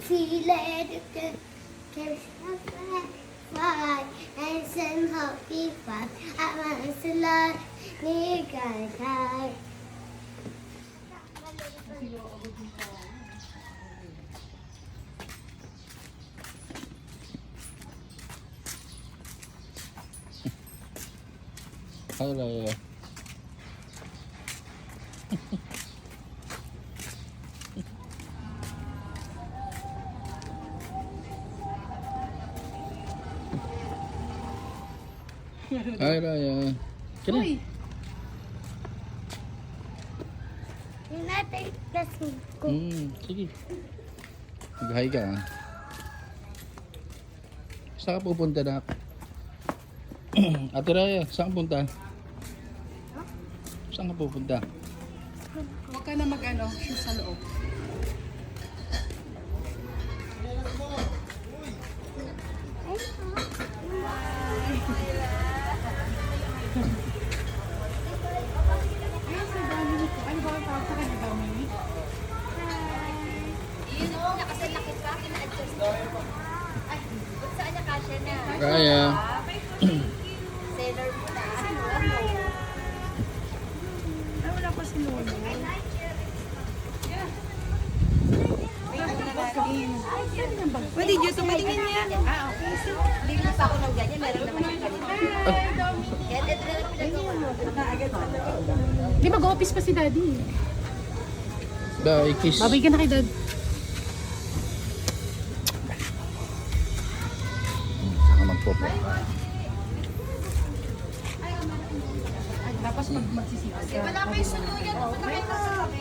See later, can fly and send happy fun. I want to love me, guys. Hi, Raya. Hi, Raya. Kena. United States. Sige. Mag-hi ka. Saan ka pupunta na? Ate Raya, saan ka punta? Saan ka pupunta? Huwag ka na mag-ano, shoes sa loob. Ay, si Dominic. Ano ba ang tawag sa kanya, Dominic? Yun o, nakasalakit pa, kina-adjust ko. Ay, ba't saan niya kasya na? Raya. Seller mo na. Ay, wala pa si Lolo. Pwede dito, tumatingin niya. Ah, okay. Hindi pa ako ng ganyan, meron naman yung ganito. Kaya dito na lang pinagawa. Di mag-office pa si Daddy. Bye, kiss. Babay ka na kay Dad. Saan ka magpopo? Tapos pag magsisipas ka. Wala pa yung sunugan, pumunta kayo sa kami.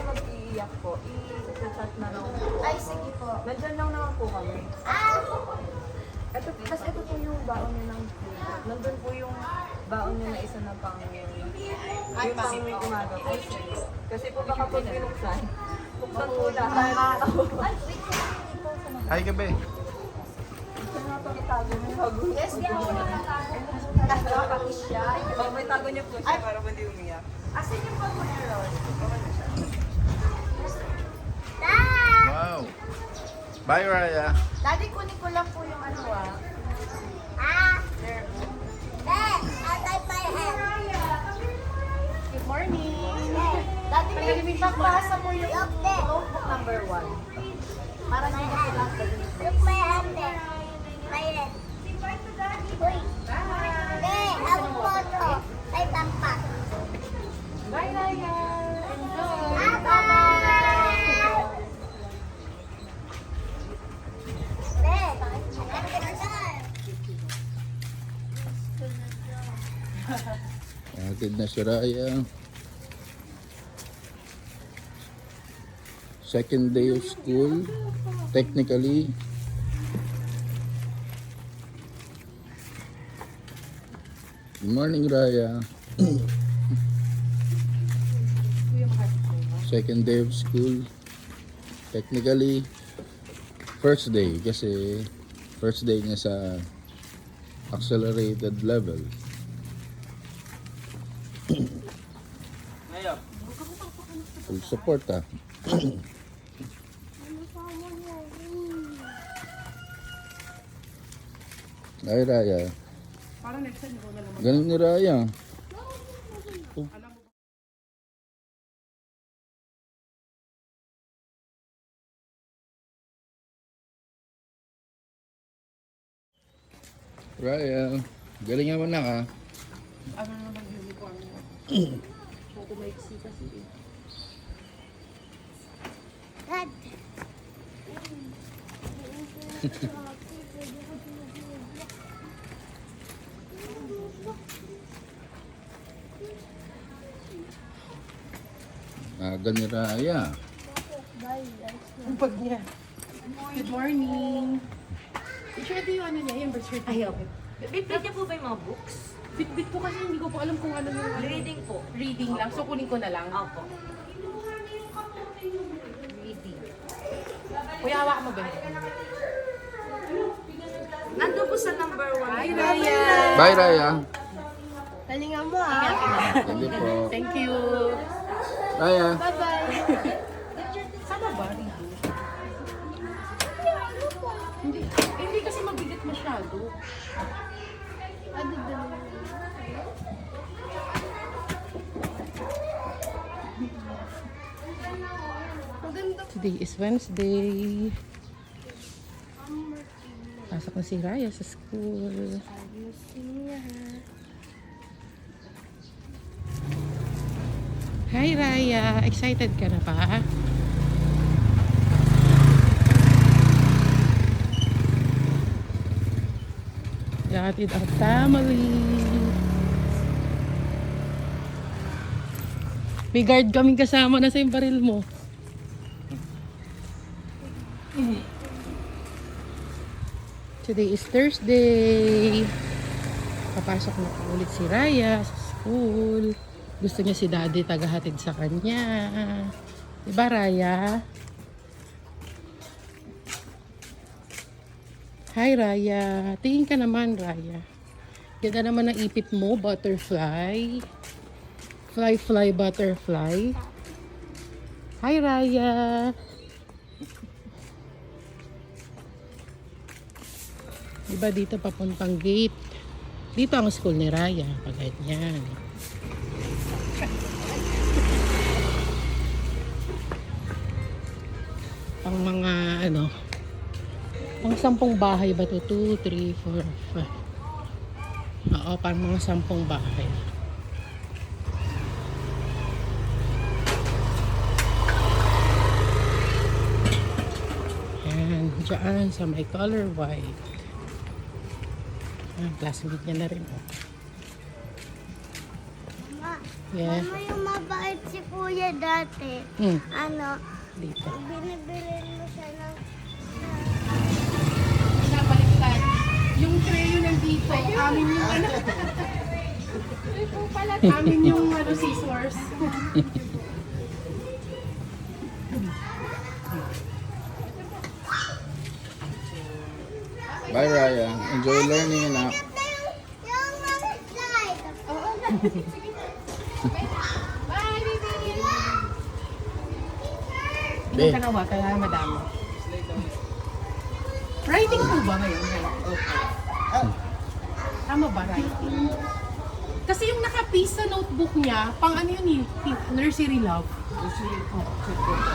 Mag-iiyak po, i-chat na lang po. Ay, sige po. Nandyan lang naman po kami. Ito po yung baon niya ng nandun po yung baon niya na isa na pang yung pang umaga po. Kasi po baka pag binuksan, buksan po lahat. Hi, gabi. Itago niyo bago. Yes, di ako nakatago. Nakakakis siya. Pag may tago niyo po siya para hindi umiyak. Asan yung pag mo meron? Wow. Bye, Raya. Daddy, kunin ko lang po yung ano Good morning. Daddy, may magbasa mo yung notebook number 1. Para hindi na sila Bye, Raya. Enjoy. Atid na si Raya. Second day of school. Technically. Good morning, Raya. Second day of school. Technically, first day kasi first day niya sa accelerated level. Full support ah. Ay, Raya. Parang next time, ikaw na lang. Ganun ni Raya. Raya, galingan mo na ka. Ano naman yung uniform mo? Kung kumaiksi kasi eh. Dad. Aga ni Raya. Ang pag niya. Good morning. Teacher, ito yung ano niya, yung birth certificate. Ay, okay. Bit niya po ba yung mga books? Bit-bit po kasi hindi ko po alam kung ano yung Reading po. reading lang. So kunin ko na lang. Opo. Reading. Kuya, hawak mo ba? Nandun po sa number 1. Hi, Raya. Bye, Raya. Galingan mo ah. Sige po. Thank you. Raya. Bye-bye. Sama ba rito? Hindi kasi mabigat masyado. Today is Wednesday. Pasok na si Raya sa school. Hi Raya! Excited ka na pa? Gatid ang family. May guard kaming kasama na sa yung baril mo. Today is Thursday. Papasok na ulit si Raya sa school. Gusto niya si Daddy tagahatid sa kanya. Diba Raya? Hi Raya. Tingin ka naman Raya. Ganda naman ang ipit mo, butterfly. Fly, fly, butterfly. Hi Raya. Diba dito papuntang gate? Dito ang school ni Raya. Pagkait niyan. Pang mga ano, pang 10 bahay ba to? 2, 3, 4, 5. Oo, pang mga 10 bahay. Yan, dyan sa may color white. Classmate niya na rin. Oh. Mama, Yeah. Mama, yung mabait si Kuya dati. Ano, Dito. binibili mo siya ng... Napaliktad. Yung tray yun nandito. Amin yung ano. Amin yung ano, scissors. Bye Raya. Enjoy learning na. Yung mga slide. Hindi ka nawa, kaya madami. Writing po ba ngayon? Tama ba writing? Kasi yung naka-piece sa notebook niya, pang ano yun eh, nursery love.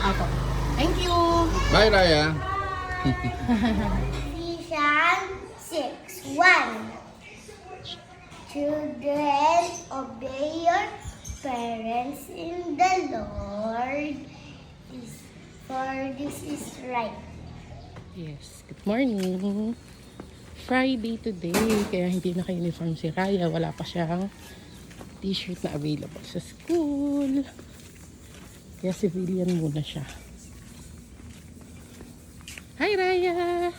Ako. Thank you! Bye Raya. Vision 6:1. Children, obey your parents in the Lord, for this is right. Yes, good morning. Friday today, kaya hindi naka-uniform si Raya. Wala pa siyang t-shirt na available sa school. Kaya civilian muna siya. Hi Raya!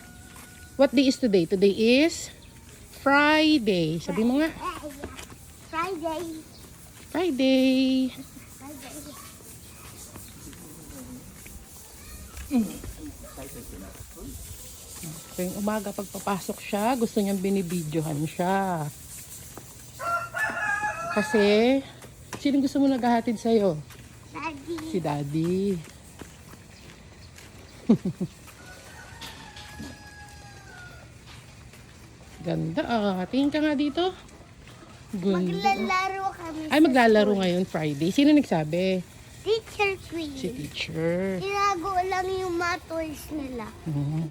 What day is today? Today is Friday. Sabi mo nga. Friday. Friday. So yung umaga pagpapasok siya, gusto niyang binibidyohan siya. Kasi, sino gusto mo naghahatid sa'yo? Daddy. Si Daddy. Ganda ah. Tingin ka nga dito. Ganda. Maglalaro kami. Ay, maglalaro ngayon Friday. Sino nagsabi? Teacher Queen. Si teacher. Tinago lang yung mga toys nila. Mhm.